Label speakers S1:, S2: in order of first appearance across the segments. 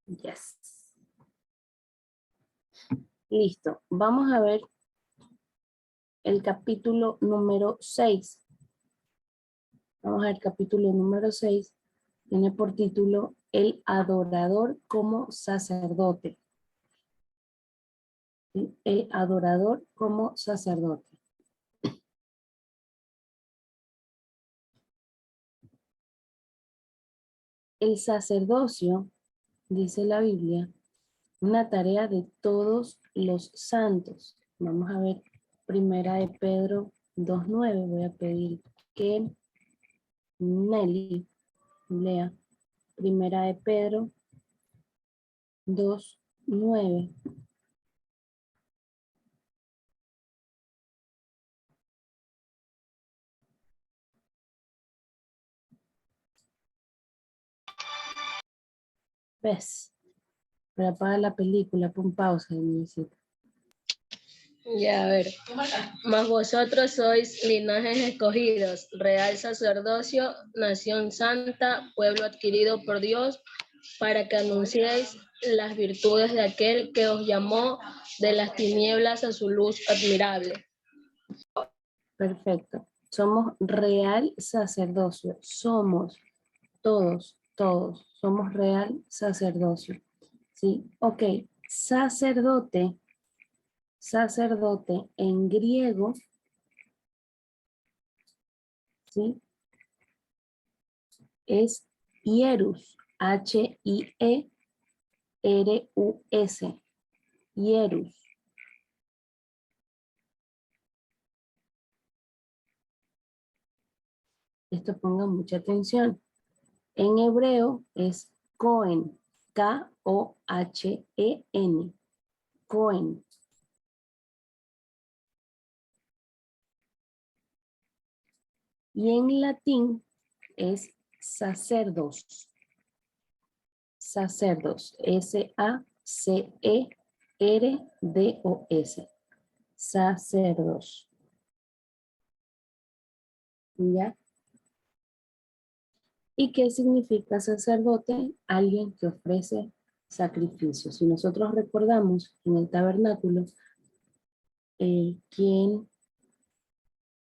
S1: Yes. Listo. Vamos a ver el capítulo número 6. Vamos al capítulo número 6. Tiene por título El adorador como sacerdote. ¿Sí? El adorador como sacerdote. El sacerdocio, dice la Biblia, una tarea de todos los santos. Vamos a ver Primera de Pedro 2:9. Voy a pedir que Nelly lea Primera de Pedro 2:9. ¿Ves? Pero apaga la película, pon pausa y necesito.
S2: Ya, a ver. Mas vosotros sois linajes escogidos, real sacerdocio, nación santa, pueblo adquirido por Dios, para que anunciéis las virtudes de aquel que os llamó de las tinieblas a su luz admirable.
S1: Perfecto. Somos real sacerdocio. Somos todos, somos real sacerdocio. ¿Sí? Ok. Sacerdote en griego, ¿sí? Es hierus, H-I-E-R-U-S, hierus. Esto ponga mucha atención. En hebreo es Cohen, K-O-H-E-N, Cohen. Y en latín es sacerdos. Sacerdos, S-A-C-E-R-D-O-S. Sacerdos. ¿Ya? ¿Y qué significa sacerdote? Alguien que ofrece sacrificios. Si nosotros recordamos en el tabernáculo, ¿quién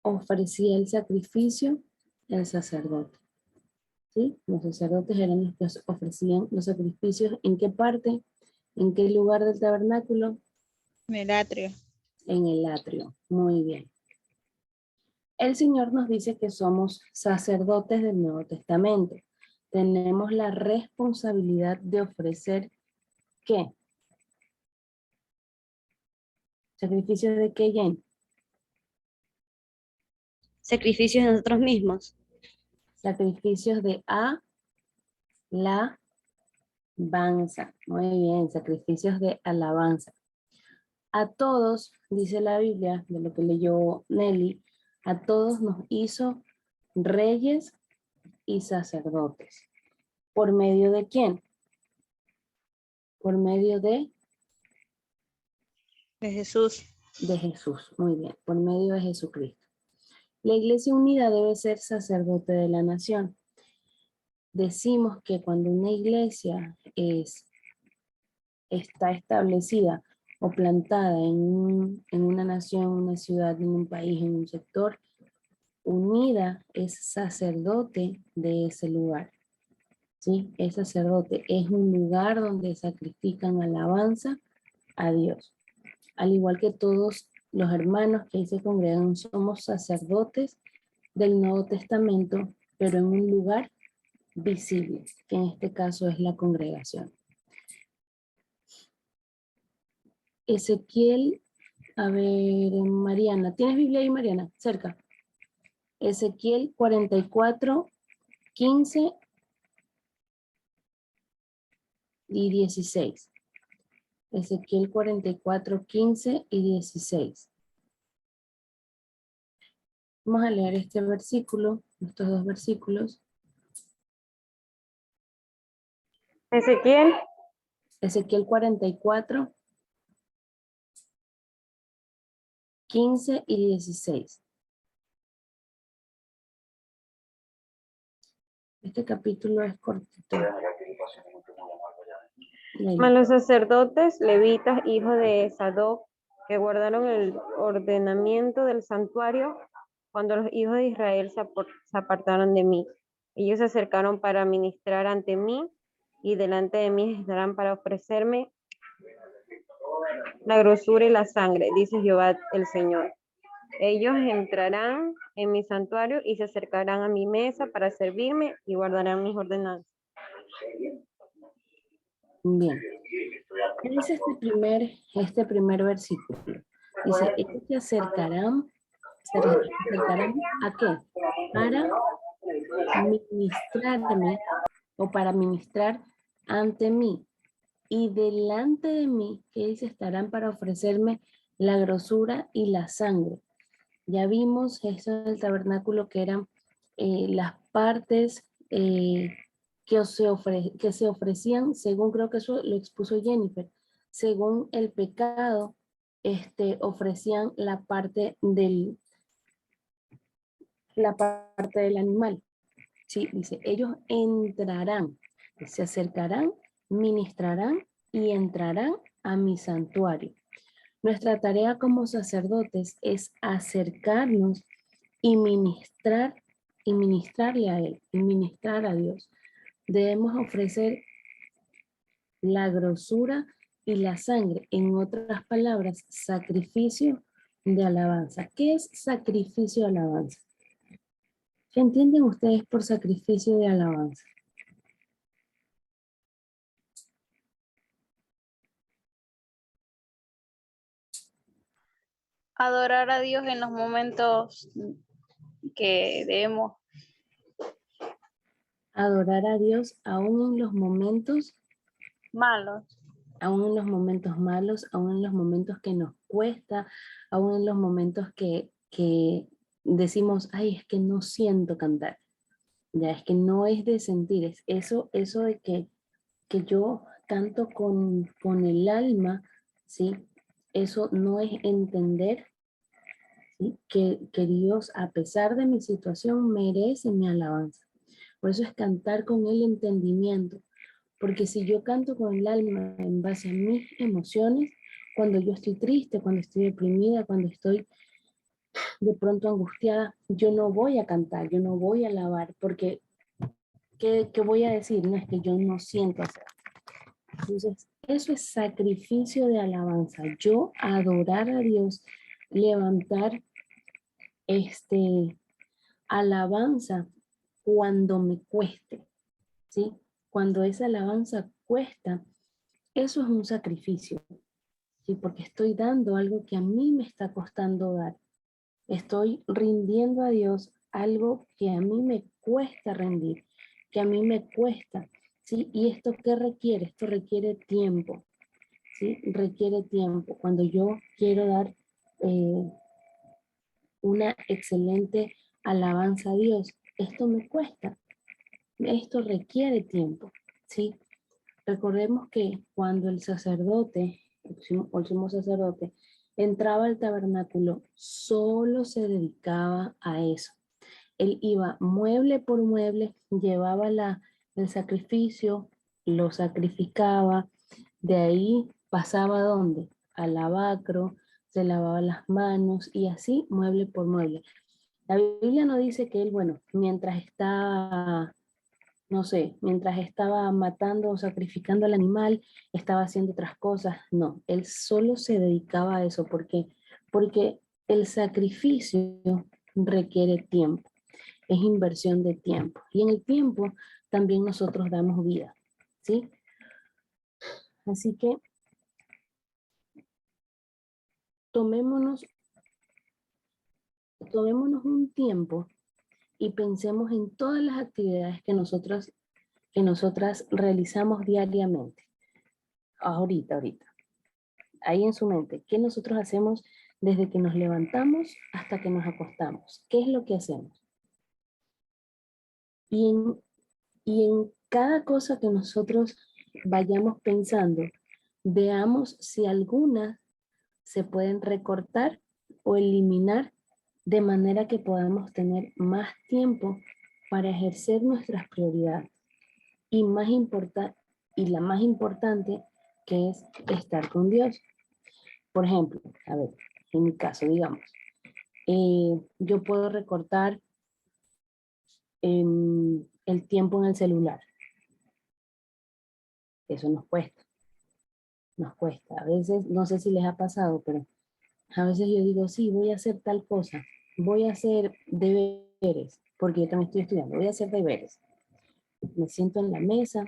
S1: ofrecía el sacrificio? El sacerdote. ¿Sí? Los sacerdotes eran los que ofrecían los sacrificios. ¿En qué parte? ¿En qué lugar del tabernáculo?
S3: En el atrio.
S1: En el atrio. Muy bien. El Señor nos dice que somos sacerdotes del Nuevo Testamento. Tenemos la responsabilidad de ofrecer, ¿qué? ¿Sacrificios de qué, Jen?
S4: Sacrificios de nosotros mismos.
S1: Sacrificios de alabanza. Muy bien, sacrificios de alabanza. A todos, dice la Biblia, de lo que leyó Nelly, a todos nos hizo reyes y sacerdotes. ¿Por medio de quién? Por medio de
S3: Jesús.
S1: de Jesús. Muy bien, por medio de Jesucristo. La Iglesia Unida debe ser sacerdote de la nación. Decimos que cuando una iglesia está establecida o plantada en una nación, una ciudad, en un país, en un sector, unida es sacerdote de ese lugar. ¿Sí? Es sacerdote, es un lugar donde sacrifican alabanza a Dios. Al igual que todos los hermanos que ahí se congregan, somos sacerdotes del Nuevo Testamento, pero en un lugar visible, que en este caso es la congregación. Ezequiel, a ver, Mariana, ¿tienes Biblia ahí, Mariana? Cerca. Ezequiel 44, 15 y 16. Ezequiel 44, 15 y 16. Vamos a leer este versículo, estos dos versículos.
S5: Ezequiel.
S1: Ezequiel 44, 15 y 16. Este capítulo es cortito. Leila.
S5: Mas los sacerdotes levitas, hijos de Sadoc, que guardaron el ordenamiento del santuario, cuando los hijos de Israel se apartaron de mí. Ellos se acercaron para ministrar ante mí, y delante de mí estarán para ofrecerme la grosura y la sangre, dice Jehová el Señor. Ellos entrarán en mi santuario y se acercarán a mi mesa para servirme y guardarán mis ordenanzas.
S1: Bien. ¿Qué dice este primer versículo? Dice, ellos se acercarán ¿a qué? Para ministrarme o para ministrar ante mí. Y delante de mí, ¿qué dice? Estarán para ofrecerme la grosura y la sangre. Ya vimos eso del tabernáculo, que eran las partes que se ofrecían, según creo que eso lo expuso Jennifer, según el pecado, ofrecían la parte del animal. Sí, dice, ellos entrarán, se acercarán, ministrarán y entrarán a mi santuario. Nuestra tarea como sacerdotes es acercarnos y ministrarle a Él, y ministrar a Dios. Debemos ofrecer la grosura y la sangre, en otras palabras, sacrificio de alabanza. ¿Qué es sacrificio de alabanza? ¿Qué entienden ustedes por sacrificio de alabanza?
S3: Adorar a Dios en los momentos que debemos.
S1: Adorar a Dios aún en los momentos,
S3: Malos.
S1: aún en los momentos malos, aún en los momentos que nos cuesta, aún en los momentos que decimos, ay, es que no siento cantar. Ya es que no es de sentir, es eso de que yo canto con el alma, ¿sí? Eso no es entender, ¿sí? Que Dios, a pesar de mi situación, merece mi alabanza. Por eso es cantar con el entendimiento. Porque si yo canto con el alma en base a mis emociones, cuando yo estoy triste, cuando estoy deprimida, cuando estoy de pronto angustiada, yo no voy a cantar, yo no voy a alabar, porque ¿qué voy a decir? No, es que yo no siento hacer. Entonces, eso es sacrificio de alabanza. Yo adorar a Dios, levantar alabanza cuando me cueste, ¿sí? Cuando esa alabanza cuesta, eso es un sacrificio, ¿sí? Porque estoy dando algo que a mí me está costando dar. Estoy rindiendo a Dios algo que a mí me cuesta rendir, que a mí me cuesta, ¿sí? ¿Y esto qué requiere? Esto requiere tiempo, ¿sí? Requiere tiempo. Cuando yo quiero dar una excelente alabanza a Dios, esto me cuesta, esto requiere tiempo, ¿sí? Recordemos que cuando el sacerdote, el sumo sacerdote, entraba al tabernáculo, solo se dedicaba a eso. Él iba mueble por mueble, llevaba el sacrificio, lo sacrificaba, de ahí pasaba ¿a dónde? Al lavacro, se lavaba las manos y así mueble por mueble. La Biblia no dice que él, bueno, mientras estaba, no sé, mientras estaba matando o sacrificando al animal, estaba haciendo otras cosas. No, él solo se dedicaba a eso. ¿Por qué? Porque el sacrificio requiere tiempo, es inversión de tiempo. Y en el tiempo también nosotros damos vida, ¿sí? Así que tomémonos un tiempo y pensemos en todas las actividades que nosotras realizamos diariamente. Ahorita. Ahí en su mente, ¿qué nosotros hacemos desde que nos levantamos hasta que nos acostamos? ¿Qué es lo que hacemos? Y en cada cosa que nosotros vayamos pensando, veamos si algunas se pueden recortar o eliminar de manera que podamos tener más tiempo para ejercer nuestras prioridades. Y la más importante, que es estar con Dios. Por ejemplo, a ver, en mi caso, digamos, yo puedo recortar el tiempo en el celular. Eso nos cuesta, nos cuesta. A veces, no sé si les ha pasado, pero a veces yo digo, sí, voy a hacer tal cosa, voy a hacer deberes, porque yo también estoy estudiando, voy a hacer deberes. Me siento en la mesa,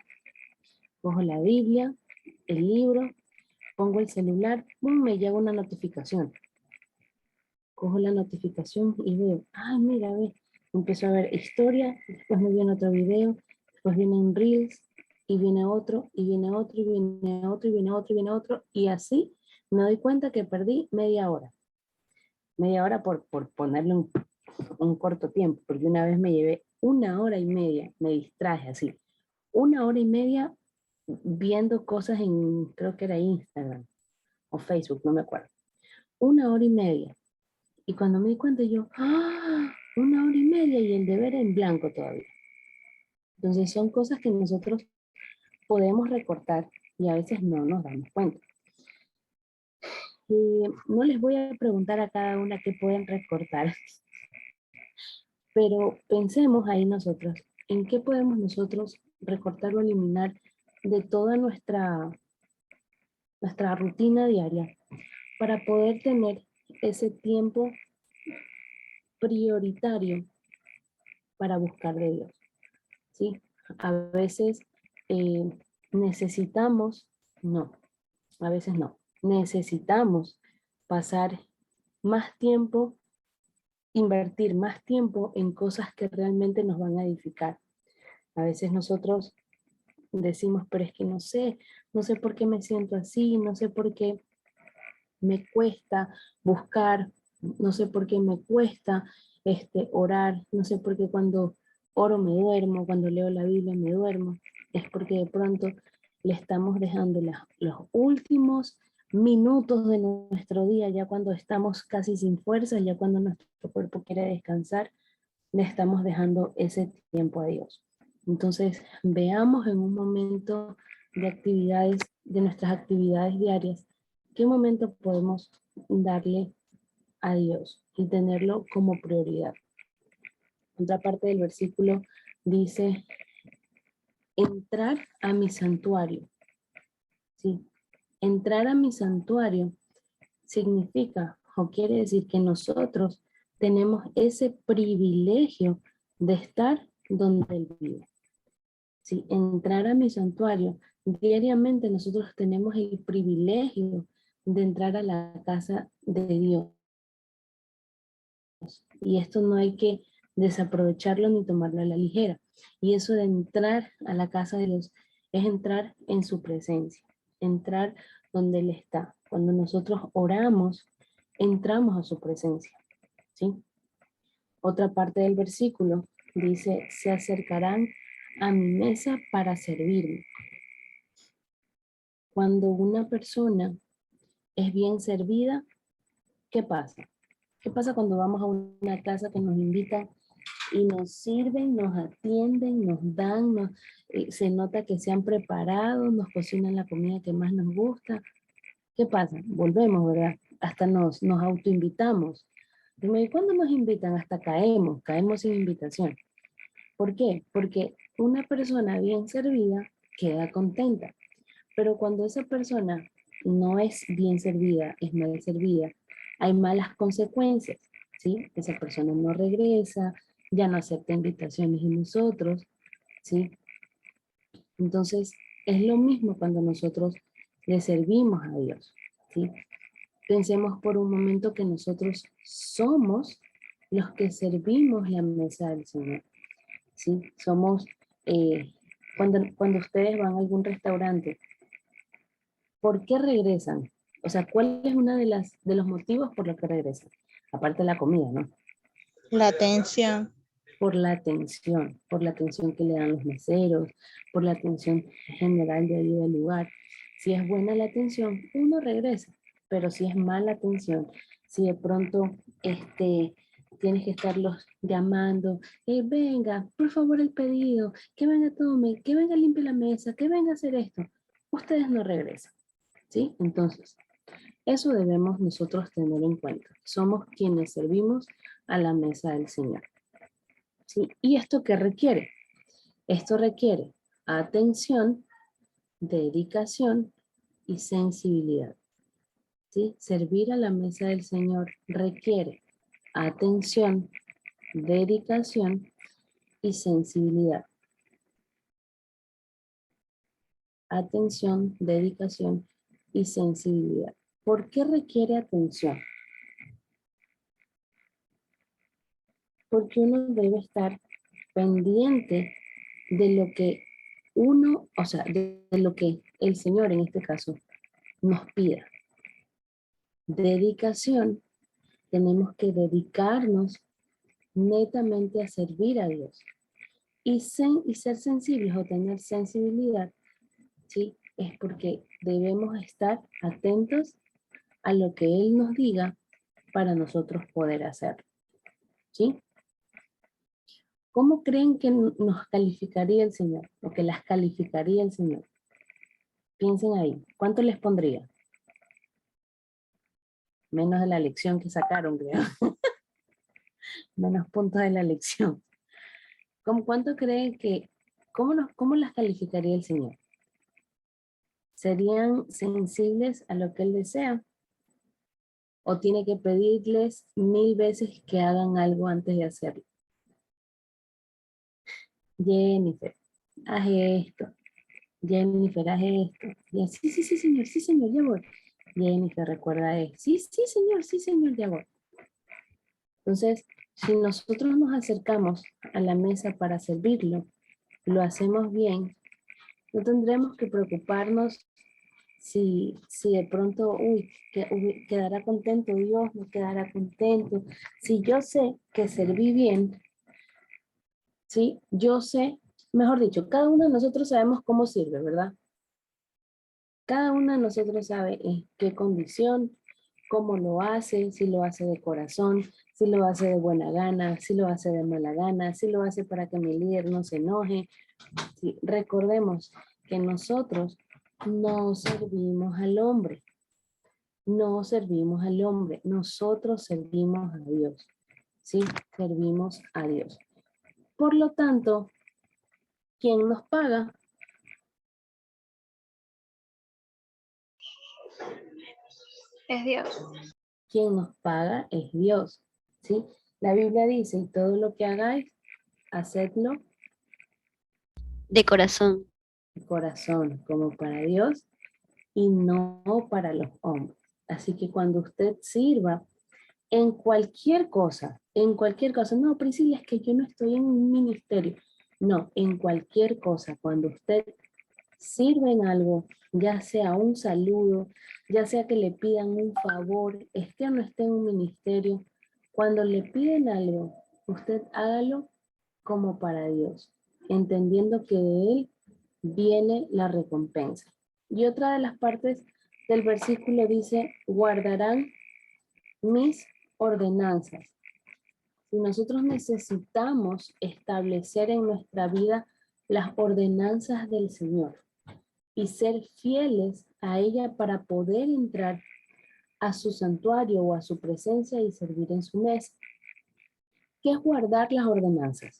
S1: cojo la Biblia, el libro, pongo el celular, ¡pum!, me llega una notificación. Cojo la notificación y veo, ay, mira, ve, empiezo a ver historia, después me viene otro video, después viene un Reels, y viene otro, y viene otro, y viene otro, y viene otro, y viene otro, y así me doy cuenta que perdí media hora por ponerle un corto tiempo, porque una vez me llevé 1 hora y media, me distraje así, 1 hora y media viendo cosas en, creo que era Instagram o Facebook, no me acuerdo, 1 hora y media, y cuando me di cuenta yo, ¡ah! 1 hora y media y el deber en blanco todavía. Entonces son cosas que nosotros podemos recortar y a veces no nos damos cuenta. No les voy a preguntar a cada una qué pueden recortar, pero pensemos ahí nosotros, en qué podemos nosotros recortar o eliminar de toda nuestra rutina diaria para poder tener ese tiempo prioritario para buscar de Dios, ¿sí? A veces necesitamos, no, a veces no, necesitamos pasar más tiempo, invertir más tiempo en cosas que realmente nos van a edificar. A veces nosotros decimos, pero es que no sé por qué me siento así, no sé por qué me cuesta buscar, no sé por qué me cuesta orar, no sé por qué cuando oro me duermo, cuando leo la Biblia me duermo, es porque de pronto le estamos dejando los últimos minutos de nuestro día, ya cuando estamos casi sin fuerza, ya cuando nuestro cuerpo quiere descansar, le estamos dejando ese tiempo a Dios. Entonces, veamos en un momento de actividades, de nuestras actividades diarias, qué momento podemos darle a Dios y tenerlo como prioridad. Otra parte del versículo dice, entrar a mi santuario. ¿Sí? Entrar a mi santuario significa o quiere decir que nosotros tenemos ese privilegio de estar donde Él vive. ¿Sí? Entrar a mi santuario, diariamente nosotros tenemos el privilegio de entrar a la casa de Dios. Y esto no hay que desaprovecharlo ni tomarlo a la ligera. Y eso de entrar a la casa de Dios es entrar en su presencia, entrar donde Él está. Cuando nosotros oramos, entramos a su presencia, ¿sí? Otra parte del versículo dice, se acercarán a mi mesa para servirme. Cuando una persona es bien servida, ¿qué pasa? ¿Qué pasa cuando vamos a una casa que nos invitan y nos sirven, nos atienden, nos dan, se nota que se han preparado, nos cocinan la comida que más nos gusta? ¿Qué pasa? Volvemos, ¿verdad? Hasta nos autoinvitamos. ¿Y cuándo nos invitan? Hasta caemos sin invitación. ¿Por qué? Porque una persona bien servida queda contenta, pero cuando esa persona no es bien servida, es mal servida, hay malas consecuencias, ¿sí? Esa persona no regresa, ya no acepta invitaciones de nosotros, ¿sí? Entonces, es lo mismo cuando nosotros le servimos a Dios, ¿sí? Pensemos por un momento que nosotros somos los que servimos la mesa del Señor, ¿sí? Somos, cuando ustedes van a algún restaurante, ¿por qué regresan? O sea, ¿cuál es uno de los motivos por los que regresan? Aparte de la comida, ¿no?
S6: La atención.
S1: Por la atención que le dan los meseros, por la atención general de ahí del lugar. Si es buena la atención, uno regresa, pero si es mala atención, si de pronto tienes que estarlos llamando, venga, por favor el pedido, que venga tome, que venga limpie la mesa, que venga a hacer esto, ustedes no regresan. ¿sí? Entonces, eso debemos nosotros tener en cuenta. Somos quienes servimos a la mesa del Señor, ¿sí? ¿Y esto qué requiere? Esto requiere atención, dedicación y sensibilidad, ¿sí? Servir a la mesa del Señor requiere atención, dedicación y sensibilidad. Atención, dedicación y sensibilidad. ¿Por qué requiere atención? Porque uno debe estar pendiente de lo que uno, o sea, de lo que el Señor en este caso nos pida. Dedicación, tenemos que dedicarnos netamente a servir a Dios. Y ser sensibles o tener sensibilidad, ¿sí? Es porque debemos estar atentos a lo que Él nos diga para nosotros poder hacerlo, ¿sí? ¿Cómo creen que nos calificaría el Señor? O que las calificaría el Señor. Piensen ahí. ¿Cuánto les pondría? Menos de la lección que sacaron, creo. Menos puntos de la lección. ¿Cuánto creen que, cómo las calificaría el Señor? ¿Serían sensibles a lo que Él desea? ¿O tiene que pedirles 1000 veces que hagan algo antes de hacerlo? Jennifer, haz esto. Jennifer, haz esto. Y sí, sí, sí, señor, ya voy. Jennifer, recuerda esto. Sí, sí, señor, ya voy. Entonces, si nosotros nos acercamos a la mesa para servirlo, lo hacemos bien, no tendremos que preocuparnos si de pronto, quedará contento Dios, no quedará contento. Si yo sé que serví bien, ¿sí? Yo sé, mejor dicho, cada uno de nosotros sabemos cómo sirve, ¿verdad? Cada uno de nosotros sabe en qué condición, cómo lo hace, si lo hace de corazón, si lo hace de buena gana, si lo hace de mala gana, si lo hace para que mi líder no se enoje. Sí, recordemos que nosotros no servimos al hombre, no servimos al hombre, nosotros servimos a Dios, ¿sí? Servimos a Dios. Por lo tanto, ¿quién nos paga?
S3: Es Dios.
S1: Quien nos paga es Dios, ¿sí? La Biblia dice, y todo lo que hagáis, hacedlo
S4: De corazón.
S1: de corazón, como para Dios y no para los hombres. Así que cuando usted sirva en cualquier cosa, no, Priscila, es que yo no estoy en un ministerio. No, en cualquier cosa, cuando usted sirve en algo, ya sea un saludo, ya sea que le pidan un favor, esté o no esté en un ministerio, cuando le piden algo, usted hágalo como para Dios, entendiendo que de Él viene la recompensa. Y otra de las partes del versículo dice, guardarán mis ordenanzas. Y nosotros necesitamos establecer en nuestra vida las ordenanzas del Señor y ser fieles a ella para poder entrar a su santuario o a su presencia y servir en su mesa. ¿Qué es guardar las ordenanzas?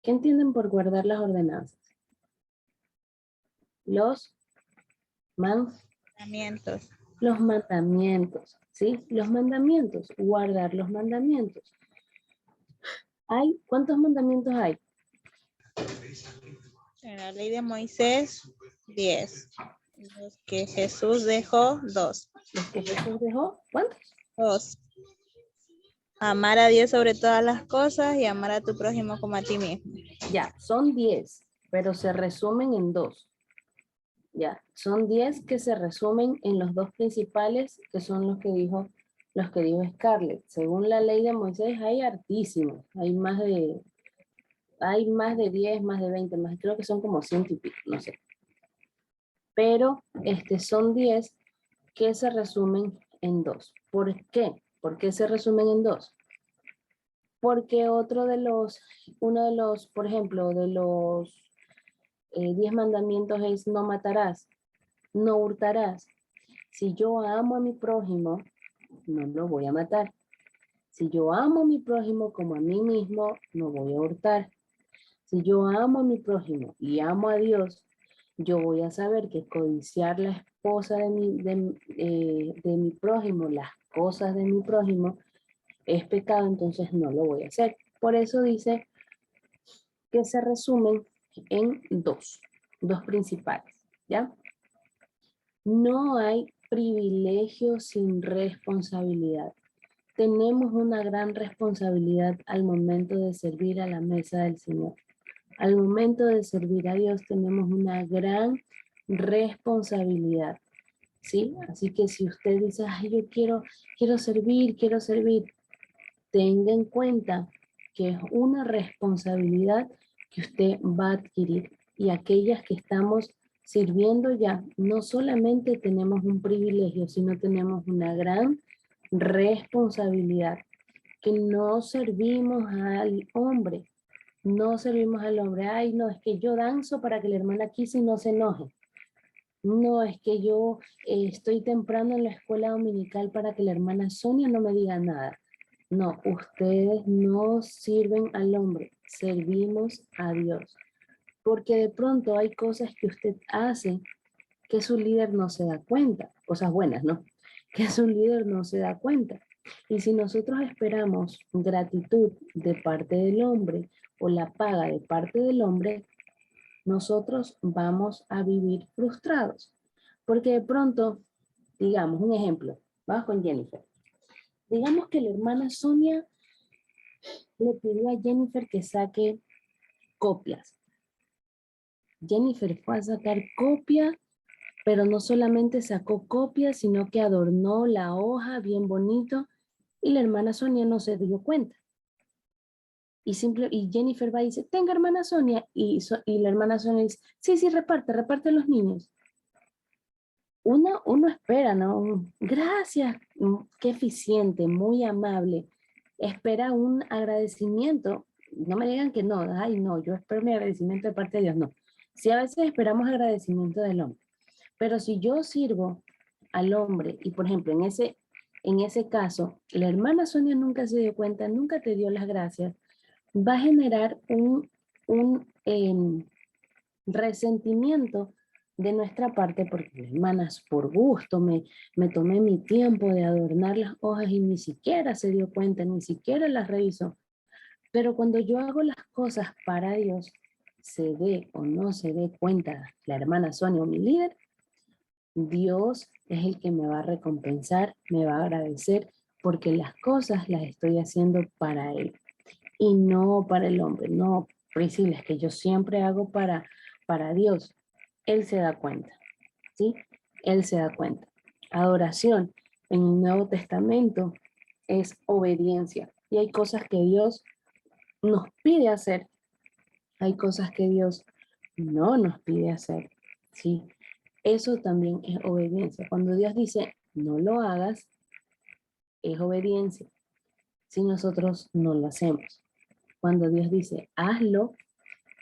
S1: ¿Qué entienden por guardar las ordenanzas? Los
S6: Mandamientos.
S1: mandamientos, ¿sí? Los mandamientos, guardar los mandamientos. ¿Cuántos mandamientos hay?
S6: En la ley de Moisés, 10. Los que Jesús dejó, 2.
S1: Los que Jesús dejó, ¿cuántos?
S6: 2. Amar a Dios sobre todas las cosas y amar a tu prójimo como a ti mismo.
S1: Ya, son 10, pero se resumen en 2. Ya, son 10 que se resumen en los 2 principales, que son los que dijo Scarlett. Según la ley de Moisés hay hartísimos, hay más de 10, más de 20, más, creo que son como 100 y pico, no sé. Pero son 10 que se resumen en 2. ¿Por qué? ¿Por qué se resumen en 2? Porque uno de los, por ejemplo, de los 10 mandamientos es no matarás, no hurtarás. Si yo amo a mi prójimo, no lo voy a matar. Si yo amo a mi prójimo como a mí mismo, no voy a hurtar. Si yo amo a mi prójimo y amo a Dios, yo voy a saber que codiciar la esposa de mi prójimo, las cosas de mi prójimo, es pecado, entonces no lo voy a hacer. Por eso dice que se resumen en dos principales, ¿ya? No hay privilegio sin responsabilidad. Tenemos una gran responsabilidad al momento de servir a la mesa del Señor. Al momento de servir a Dios tenemos una gran responsabilidad, ¿sí? Así que si usted dice, ay, yo quiero servir, tenga en cuenta que es una responsabilidad que usted va a adquirir. Y aquellas que estamos sirviendo ya, no solamente tenemos un privilegio, sino tenemos una gran responsabilidad, que no servimos al hombre, ay, no, es que yo danzo para que la hermana Kissy no se enoje. No, es que yo estoy temprano en la escuela dominical para que la hermana Sonia no me diga nada. No, ustedes no sirven al hombre, servimos a Dios. Porque de pronto hay cosas que usted hace que su líder no se da cuenta, cosas buenas, ¿no? Que su líder no se da cuenta. Y si nosotros esperamos gratitud de parte del hombre o la paga de parte del hombre, nosotros vamos a vivir frustrados. Porque de pronto, digamos, un ejemplo, vamos con Jennifer. Digamos que la hermana Sonia le pidió a Jennifer que saque copias. Jennifer fue a sacar copia, pero no solamente sacó copias, sino que adornó la hoja bien bonito y la hermana Sonia no se dio cuenta. Y Jennifer va y dice, tenga hermana Sonia, y la hermana Sonia dice, sí, reparte a los niños. Uno espera, ¿no? Gracias, qué eficiente, muy amable. Espera un agradecimiento. No me digan que no, ay no, yo espero mi agradecimiento de parte de Dios, no. Sí, a veces esperamos agradecimiento del hombre, pero si yo sirvo al hombre, y por ejemplo, en ese caso, la hermana Sonia nunca se dio cuenta, nunca te dio las gracias, va a generar un resentimiento de nuestra parte, porque hermanas, por gusto, me tomé mi tiempo de adornar las hojas y ni siquiera se dio cuenta, ni siquiera las revisó. Pero cuando yo hago las cosas para Dios, se dé o no se dé cuenta la hermana Sonia o mi líder, Dios es el que me va a recompensar, me va a agradecer, porque las cosas las estoy haciendo para Él y no para el hombre. No, Priscila, es que yo siempre hago para Dios. Él se da cuenta, ¿sí? Él se da cuenta. Adoración en el Nuevo Testamento es obediencia. Y hay cosas que Dios nos pide hacer. Hay cosas que Dios no nos pide hacer, ¿sí? Eso también es obediencia. Cuando Dios dice, no lo hagas, es obediencia. Si nosotros no lo hacemos. Cuando Dios dice, hazlo,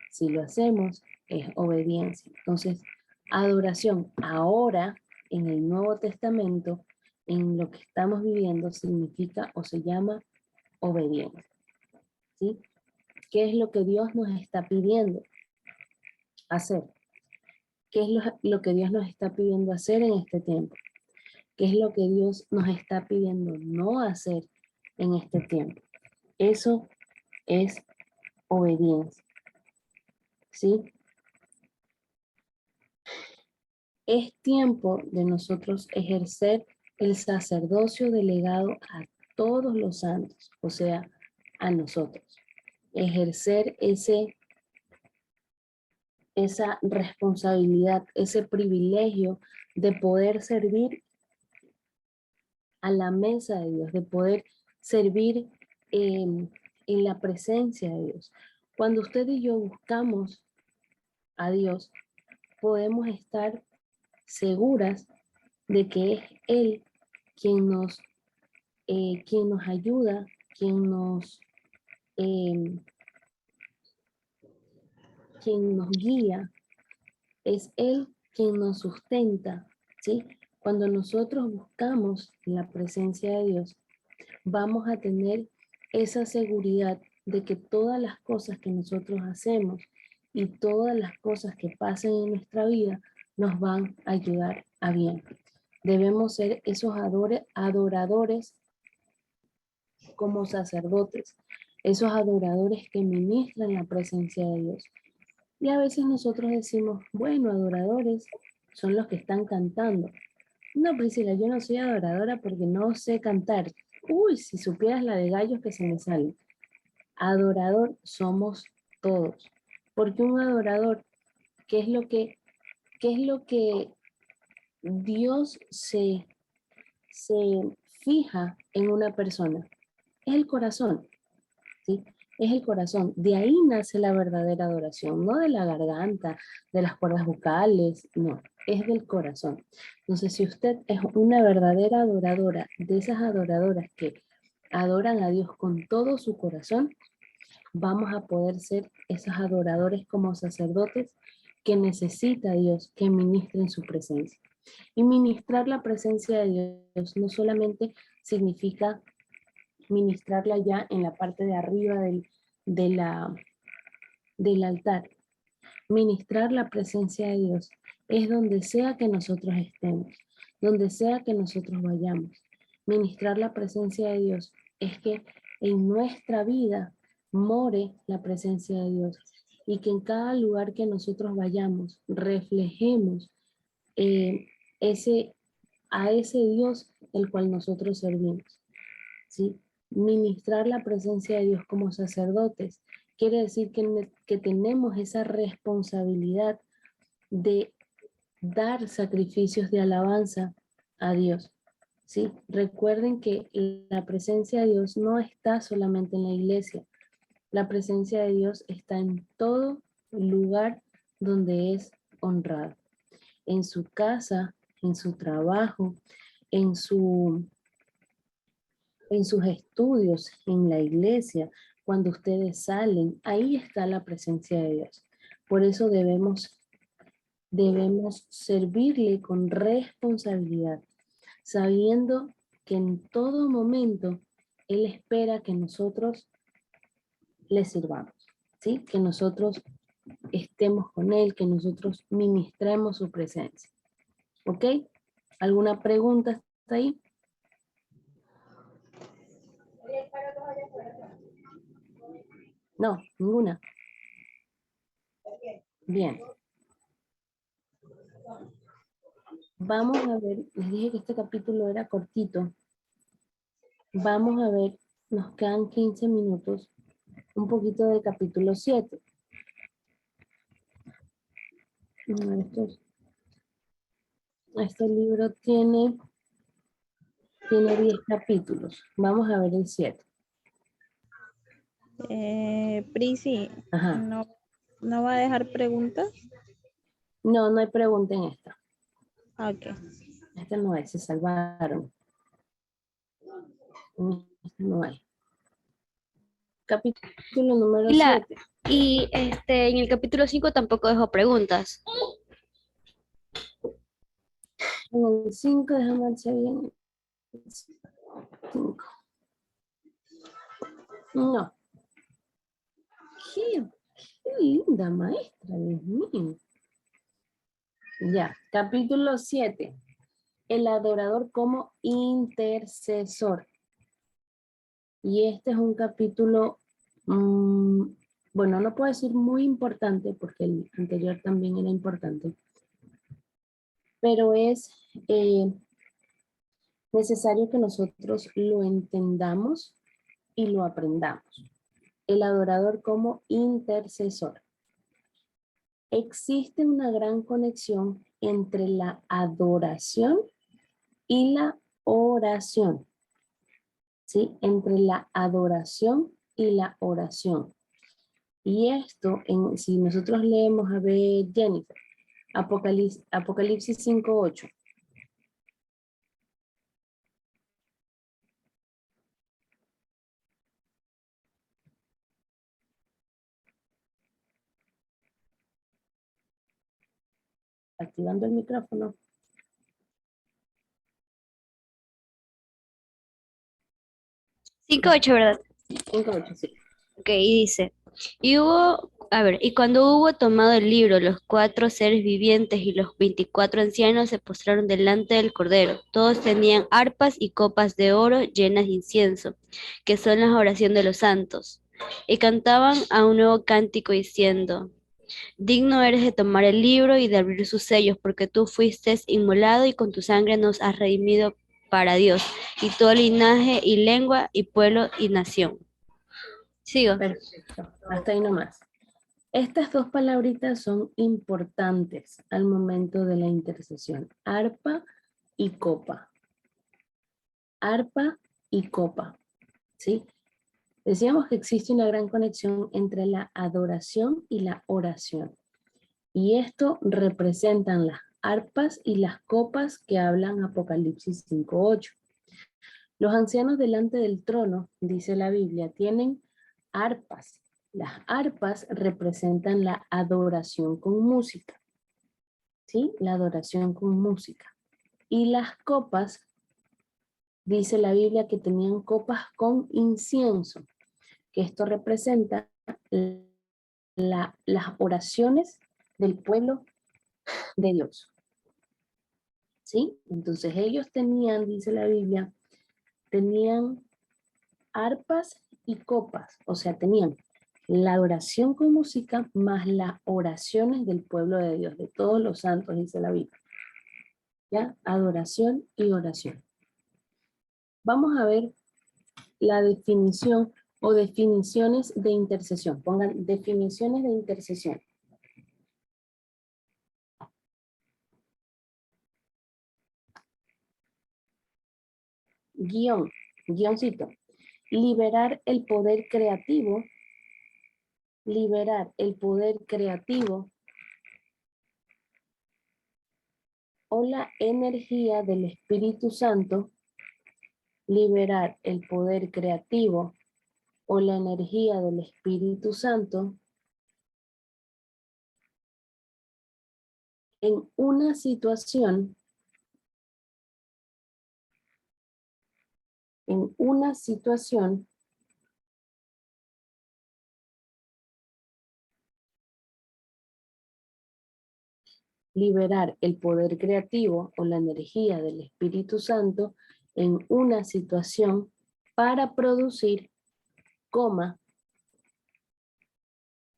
S1: si lo hacemos, es obediencia. Entonces, adoración ahora en el Nuevo Testamento, en lo que estamos viviendo, significa o se llama obediencia. ¿Sí? ¿Qué es lo que Dios nos está pidiendo hacer? ¿Qué es lo que Dios nos está pidiendo hacer en este tiempo? ¿Qué es lo que Dios nos está pidiendo no hacer en este tiempo? Eso es obediencia. ¿Sí? Es tiempo de nosotros ejercer el sacerdocio delegado a todos los santos, o sea, a nosotros. Ejercer esa responsabilidad, ese privilegio de poder servir a la mesa de Dios, de poder servir en la presencia de Dios. Cuando usted y yo buscamos a Dios, podemos estar seguras de que es Él quien nos ayuda, quien nos guía Es Él quien nos sustenta, ¿sí? Cuando nosotros buscamos la presencia de Dios, vamos a tener esa seguridad de que todas las cosas que nosotros hacemos y todas las cosas que pasen en nuestra vida nos van a ayudar a bien. Debemos ser esos adoradores como sacerdotes, esos adoradores que ministran la presencia de Dios. Y a veces nosotros decimos, bueno, adoradores son los que están cantando. No, Priscila, yo no soy adoradora porque no sé cantar. Uy, si supieras la de gallos que se me sale. Adorador somos todos. Porque un adorador, ¿qué es lo que, qué es lo que Dios se fija en una persona? Es el corazón, ¿sí? Es el corazón. De ahí nace la verdadera adoración, no de la garganta, de las cuerdas vocales, no, es del corazón. Entonces, si usted es una verdadera adoradora, de esas adoradoras que adoran a Dios con todo su corazón, vamos a poder ser esos adoradores como sacerdotes que necesita Dios que ministren su presencia. Y ministrar la presencia de Dios no solamente significa ministrarla ya en la parte de arriba de la, del altar. Ministrar la presencia de Dios es donde sea que nosotros estemos, donde sea que nosotros vayamos. Ministrar la presencia de Dios es que en nuestra vida more la presencia de Dios y que en cada lugar que nosotros vayamos reflejemos eh, ese, a ese Dios el cual nosotros servimos, ¿sí? Ministrar la presencia de Dios como sacerdotes quiere decir que tenemos esa responsabilidad de dar sacrificios de alabanza a Dios, ¿sí? Recuerden que la presencia de Dios no está solamente en la iglesia, la presencia de Dios está en todo lugar donde es honrado, en su casa, en su trabajo, en su en sus estudios, en la iglesia, cuando ustedes salen, ahí está la presencia de Dios. Por eso debemos servirle con responsabilidad, sabiendo que en todo momento Él espera que nosotros le sirvamos, ¿sí? Que nosotros estemos con Él, que nosotros ministremos su presencia. ¿Ok? ¿Alguna pregunta hasta ahí? No, ninguna. Bien. Vamos a ver, les dije que este capítulo era cortito. Vamos a ver, nos quedan 15 minutos, un poquito del capítulo 7. Este libro tiene 10 capítulos. Vamos a ver el 7.
S6: Prisi,
S1: Ajá.
S6: ¿no va a dejar preguntas?
S1: No, no hay pregunta en esta.
S6: Ok.
S1: Esta no hay, se salvaron. En esta no hay. Capítulo número
S4: Y,
S1: 7.
S4: en el capítulo 5 tampoco dejó preguntas.
S1: En el 5, déjame ver si bien. 5. No. Qué linda maestra, Dios mío. Ya, capítulo 7. El adorador como intercesor. Y este es un capítulo, bueno, no puedo decir muy importante porque el anterior también era importante, pero es necesario que nosotros lo entendamos y lo aprendamos. El adorador como intercesor. Existe una gran conexión entre la adoración y la oración, ¿sí? Entre la adoración y la oración. Y esto, si nosotros leemos, a ver, Jennifer, Apocalipsis 5:8. activando el micrófono.
S4: 5:8, ¿verdad?
S1: 5:8, sí.
S4: Ok, y dice, y cuando hubo tomado el libro, los 4 seres vivientes y los 24 ancianos se postraron delante del Cordero. Todos tenían arpas y copas de oro llenas de incienso, que son la oración de los santos. Y cantaban a un nuevo cántico diciendo, digno eres de tomar el libro y de abrir sus sellos, porque tú fuiste inmolado y con tu sangre nos has redimido para Dios, y todo linaje y lengua y pueblo y nación. Sigo.
S1: Perfecto, hasta ahí nomás. Estas dos palabritas son importantes al momento de la intercesión. Arpa y copa. Arpa y copa, ¿sí? Decíamos que existe una gran conexión entre la adoración y la oración. Y esto representan las arpas y las copas que hablan Apocalipsis 5:8. Los ancianos delante del trono, dice la Biblia, tienen arpas. Las arpas representan la adoración con música, ¿sí? La adoración con música. Y las copas, dice la Biblia, que tenían copas con incienso, que esto representa las oraciones del pueblo de Dios, ¿sí? Entonces ellos tenían, dice la Biblia, tenían arpas y copas, o sea, tenían la adoración con música más las oraciones del pueblo de Dios, de todos los santos, dice la Biblia. ¿Ya? Adoración y oración. Vamos a ver la definición o definiciones de intercesión. Pongan definiciones de intercesión. Guioncito. Liberar el poder creativo. Liberar el poder creativo o la energía del Espíritu Santo. Liberar el poder creativo o la energía del Espíritu Santo en una situación liberar el poder creativo o la energía del Espíritu Santo en una situación para producir,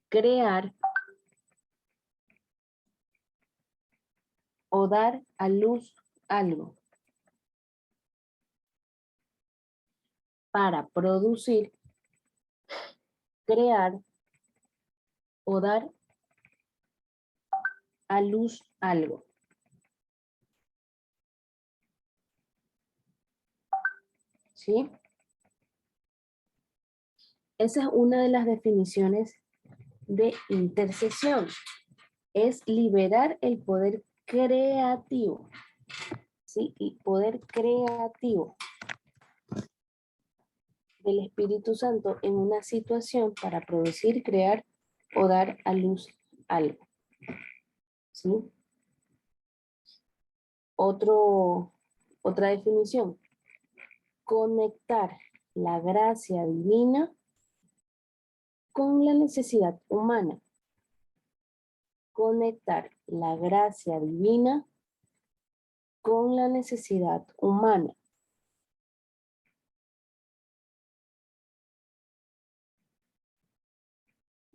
S1: crear o dar a luz algo. Para producir, crear o dar a luz algo. ¿Sí? Esa es una de las definiciones de intercesión. Es liberar el poder creativo. ¿Sí? Y poder creativo del Espíritu Santo en una situación para producir, crear o dar a luz algo. ¿Sí? Otra definición. Conectar la gracia divina con la necesidad humana. Conectar la gracia divina con la necesidad humana.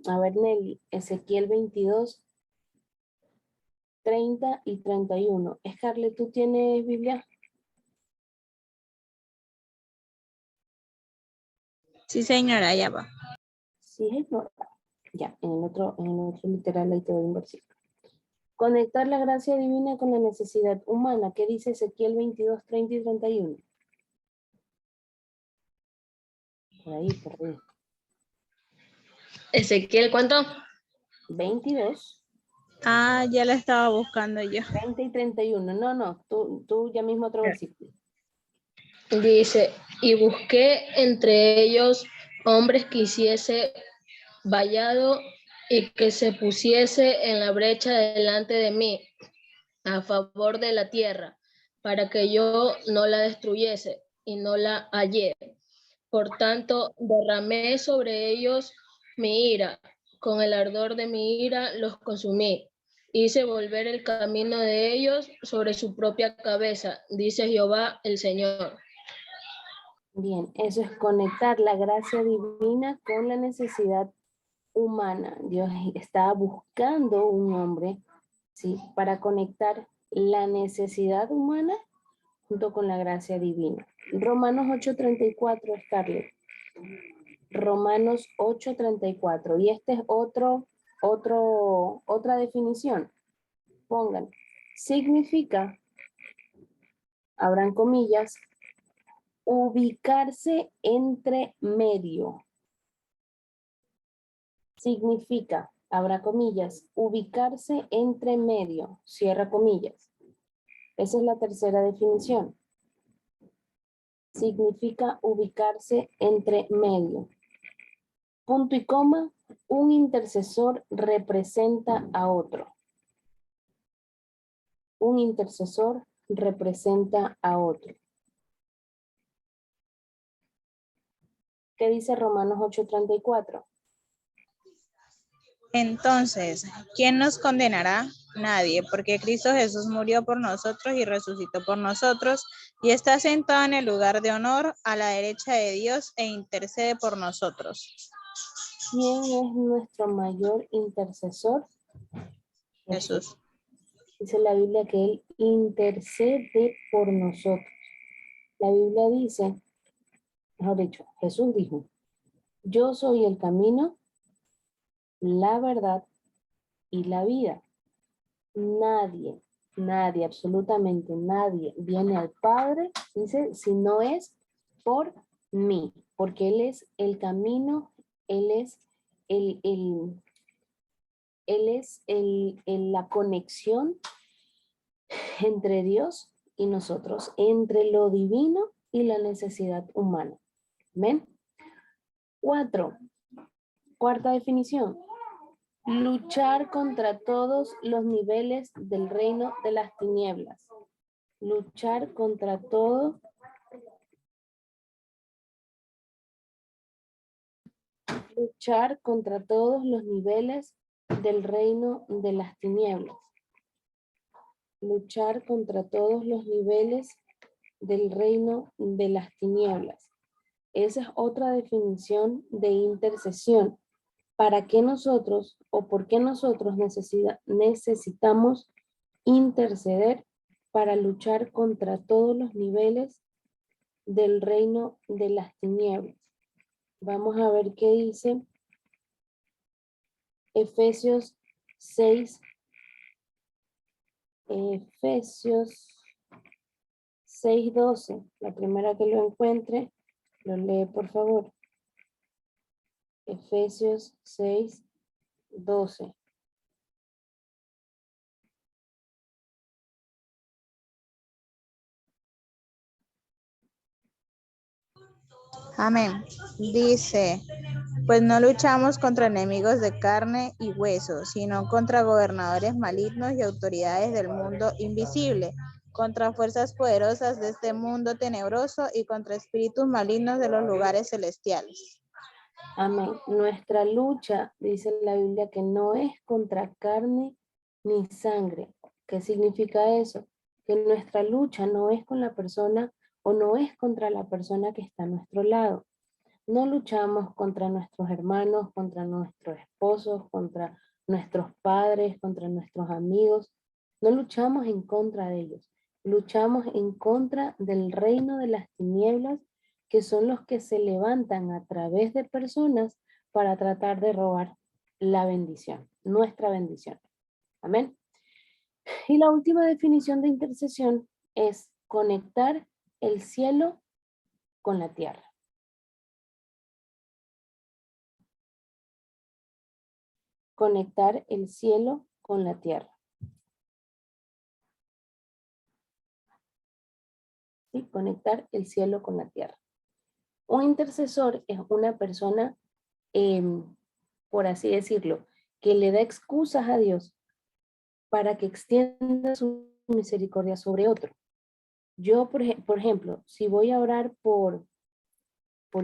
S1: A ver, Nelly, Ezequiel 22, 30 y 31. Scarlett, ¿tú tienes Biblia?
S6: Sí, señora, ya va.
S1: Sí, no. Ya, en el otro literal ahí te doy un versículo. Conectar la gracia divina con la necesidad humana. ¿Qué dice Ezequiel 22, 30 y 31? Por ahí.
S2: Ezequiel, ¿cuánto?
S1: 22,
S6: Ah, ya la estaba buscando yo.
S1: 30 y 31. No, tú ya mismo otro versículo.
S2: Dice, y busqué entre ellos hombres que hiciese vallado y que se pusiese en la brecha delante de mí, a favor de la tierra, para que yo no la destruyese y no la hallé. Por tanto, derramé sobre ellos mi ira, con el ardor de mi ira los consumí. Hice volver el camino de ellos sobre su propia cabeza, dice Jehová el Señor.
S1: Bien, eso es conectar la gracia divina con la necesidad humana. Dios estaba buscando un hombre, ¿sí? Para conectar la necesidad humana junto con la gracia divina. Romanos 8:34, Scarlett. Romanos 8:34. Y este es otra definición. Pongan, significa, abran comillas, ubicarse entre medio. Significa, abra comillas, ubicarse entre medio, cierra comillas. Esa es la tercera definición. Significa ubicarse entre medio. Punto y coma, un intercesor representa a otro. Un intercesor representa a otro. ¿Qué dice Romanos 8:34?
S6: Entonces, ¿quién nos condenará? Nadie, porque Cristo Jesús murió por nosotros y resucitó por nosotros y está sentado en el lugar de honor a la derecha de Dios e intercede por nosotros.
S1: ¿Quién es nuestro mayor intercesor?
S6: Jesús.
S1: Dice la Biblia que Él intercede por nosotros. La Biblia dice, mejor dicho, Jesús dijo, yo soy el camino, la verdad y la vida. Nadie, absolutamente nadie viene al Padre, dice, si no es por mí, porque Él es el camino, Él es la conexión entre Dios y nosotros, entre lo divino y la necesidad humana. ¿Ven? 4. Cuarta definición. Luchar contra todos los niveles del reino de las tinieblas. Luchar contra todo. Luchar contra todos los niveles del reino de las tinieblas. Luchar contra todos los niveles del reino de las tinieblas. Esa es otra definición de intercesión. ¿Para qué nosotros o por qué nosotros necesitamos interceder para luchar contra todos los niveles del reino de las tinieblas? Vamos a ver qué dice Efesios 6. Efesios 6:12. La primera que lo encuentre, lo lee por favor. Efesios 6:12.
S6: Amén. Dice, pues no luchamos contra enemigos de carne y hueso, sino contra gobernadores malignos y autoridades del mundo invisible, contra fuerzas poderosas de este mundo tenebroso y contra espíritus malignos de los lugares celestiales.
S1: Amén. Nuestra lucha, dice la Biblia, que no es contra carne ni sangre. ¿Qué significa eso? Que nuestra lucha no es con la persona o no es contra la persona que está a nuestro lado. No luchamos contra nuestros hermanos, contra nuestros esposos, contra nuestros padres, contra nuestros amigos. No luchamos en contra de ellos. Luchamos en contra del reino de las tinieblas, que son los que se levantan a través de personas para tratar de robar la bendición, nuestra bendición. Amén. Y la última definición de intercesión es conectar el cielo con la tierra. Conectar el cielo con la tierra. ¿Sí? Conectar el cielo con la tierra. Un intercesor es una persona, por así decirlo, que le da excusas a Dios para que extienda su misericordia sobre otro. Yo, por ejemplo, si voy a orar por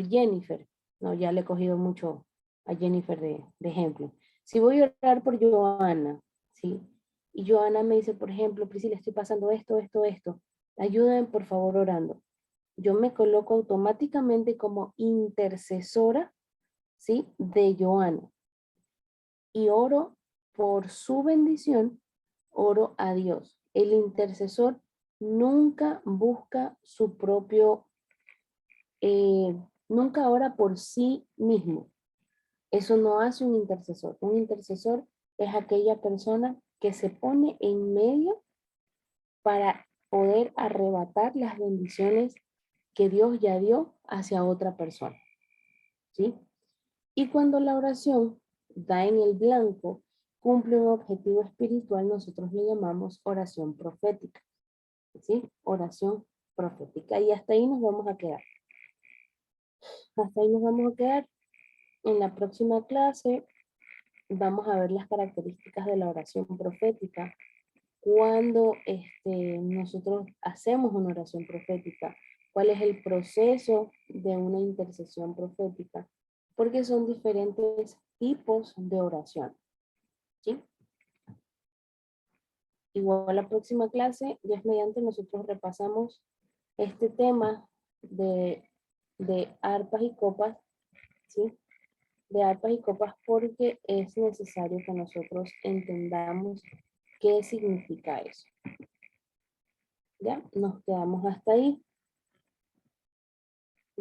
S1: Jennifer, no, ya le he cogido mucho a Jennifer de ejemplo. Si voy a orar por Joana, ¿sí? Y Joana me dice, por ejemplo, Priscila, estoy pasando esto, ayúdenme por favor orando. Yo me coloco automáticamente como intercesora, ¿sí? De Joana. Y oro por su bendición, oro a Dios. El intercesor nunca busca su propio, nunca ora por sí mismo. Eso no hace un intercesor. Un intercesor es aquella persona que se pone en medio para poder arrebatar las bendiciones que Dios ya dio hacia otra persona. ¿Sí? Y cuando la oración da en el blanco, cumple un objetivo espiritual, nosotros le llamamos oración profética. ¿Sí? Oración profética. Y hasta ahí nos vamos a quedar. Hasta ahí nos vamos a quedar. En la próxima clase vamos a ver las características de la oración profética. Cuando nosotros hacemos una oración profética, cuál es el proceso de una intercesión profética, porque son diferentes tipos de oración. ¿Sí? Igual la próxima clase, Dios mediante, nosotros repasamos este tema de arpas y copas, ¿sí? De arpas y copas, porque es necesario que nosotros entendamos qué significa eso. Ya, nos quedamos hasta ahí.